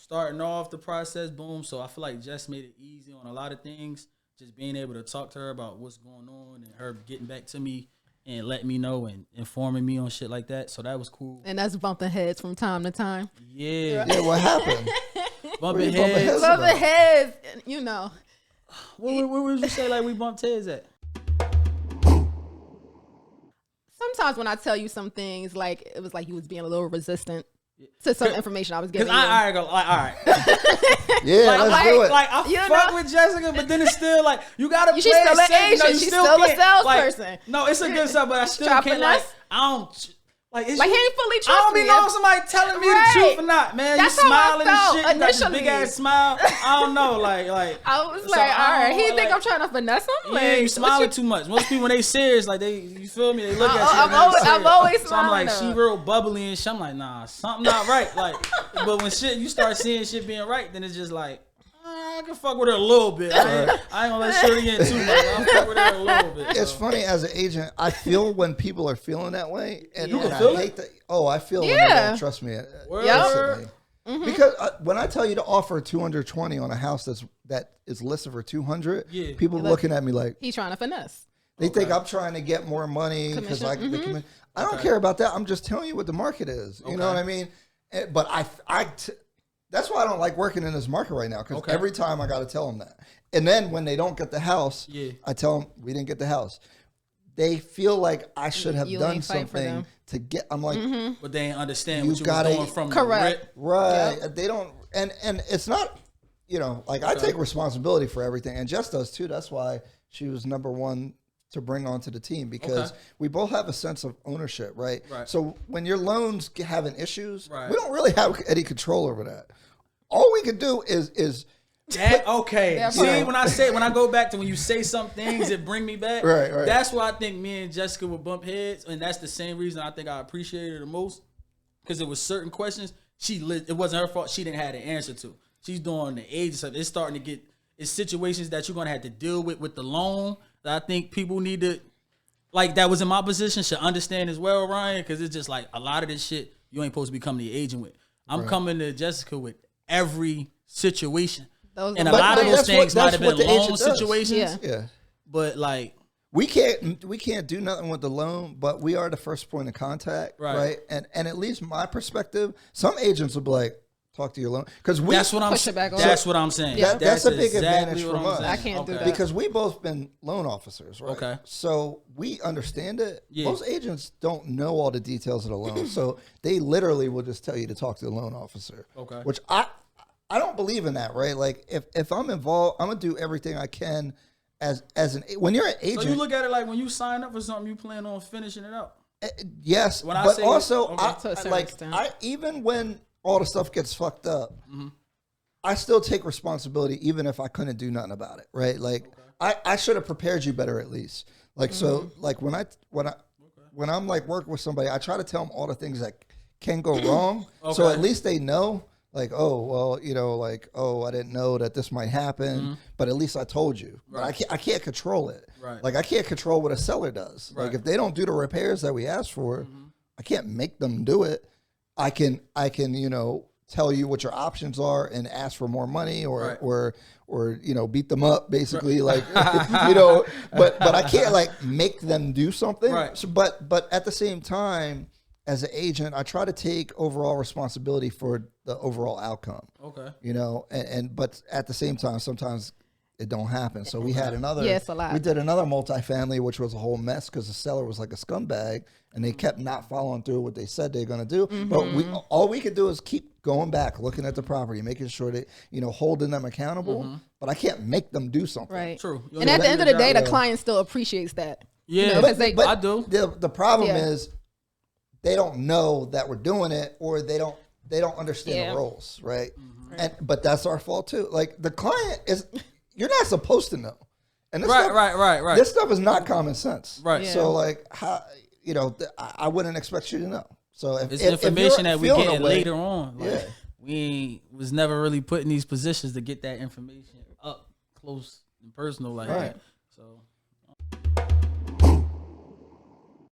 starting off the process, boom. So I feel like Jess made it easy on a lot of things. Just being able to talk to her about what's going on and her getting back to me and letting me know and informing me on shit like that. So that was cool. And that's bumping heads from time to time. Yeah. Yeah, what happened? Bumping heads. Bumping heads, you know. Where would you say like we bumped heads at? Sometimes when I tell you some things, like it was like you was being a little resistant to some information I was giving you. All right. Yeah, let's do it. Like I fuck with Jessica, but then it's still like you gotta. She's still an agent. She's still a salesperson. Like, no, it's a good stuff, but I still can't. Like I don't. Like he ain't fully trust me. I don't be knowing somebody telling me the truth or not, man. That's you smiling and shit. You got this initially. big ass smile. I don't know, like. I was like, all right, he think I'm trying to finesse him. Yeah, you smiling too much. Most people when they serious, like you feel me? They look at you. I'm always so smiling. I'm like, she real bubbly and shit. I'm like, nah, something not right. Like, but when you start seeing shit being right, then it's just like. I can fuck with her a little bit. I ain't gonna let Shorty get too much. I'll fuck with her a little bit. It's funny as an agent, I feel when people are feeling that way, and, you can and feel I it? hate that. Oh, I feel when they don't trust me. Instantly. Because when I tell you to offer 220 on a house that is listed for 200, people looking at me like he's trying to finesse. They think I'm trying to get more money because I don't care about that. I'm just telling you what the market is. You know what I mean? But that's why I don't like working in this market right now, because every time I got to tell them that. And then when they don't get the house, I tell them, we didn't get the house. They feel like I should have done something to get, I'm like. But they ain't understand what you were doing from the rip. Right. Yep. They don't, and it's not, like I take responsibility for everything, and Jess does too. That's why she was number one to bring onto the team, because we both have a sense of ownership, right? So when your loans having issues, we don't really have any control over that. All we can do is that, see, when I go back to when you say some things that bring me back, right. That's why I think me and Jessica would bump heads, and that's the same reason I think I appreciated her the most, because there was certain questions it wasn't her fault. She didn't have the answer to. She's doing the age stuff. It's starting to get situations that you're gonna have to deal with the loan. That I think people need to, like, that was in my position, should understand as well, Ryan, because it's just like a lot of this shit you ain't supposed to become the agent with. I'm coming to Jessica with every situation. And a lot of those things might have been loan situations. Yeah. But like we can't do nothing with the loan, but we are the first point of contact. Right. And at least my perspective, some agents will be like, talk to your loan, because that's what I'm saying. Yeah. That's a big advantage from us. I can't do that because we both been loan officers, right? Okay. So we understand it. Most agents don't know all the details of the loan, so they literally will just tell you to talk to the loan officer. Okay. Which I don't believe in that, right? Like if I'm involved, I'm gonna do everything I can when you're an agent. So you look at it like when you sign up for something, you plan on finishing it up. Yes, but also even when all the stuff gets fucked up, I still take responsibility, even if I couldn't do nothing about it, right? Like I should have prepared you better at least. Like so, like when I'm like working with somebody, I try to tell them all the things that can go wrong, so at least they know. Like, oh well, I didn't know that this might happen, but at least I told you. But I can't control it. Right. Like I can't control what a seller does. Right. Like if they don't do the repairs that we asked for, I can't make them do it. I can, tell you what your options are and ask for more money or beat them up basically, like, but I can't like make them do something. Right. So, but at the same time, as an agent, I try to take overall responsibility for the overall outcome. Okay. But at the same time, sometimes it don't happen. So we had another. Yes, a lot. We did another multifamily, which was a whole mess because the seller was like a scumbag, and they kept not following through what they said they're going to do. But all we could do is keep going back, looking at the property, making sure that holding them accountable. But I can't make them do something. Right. True. And at the end of the day, the client still appreciates that. Yeah, but I do. The problem is they don't know that we're doing it, or they don't understand the roles, right? But that's our fault too. Like the client is. You're not supposed to know. And this right. This stuff is not common sense. Right. Yeah. So like how I wouldn't expect you to know. So it's information that we get later on. Like, we was never really put in these positions to get that information up close and personal like that. So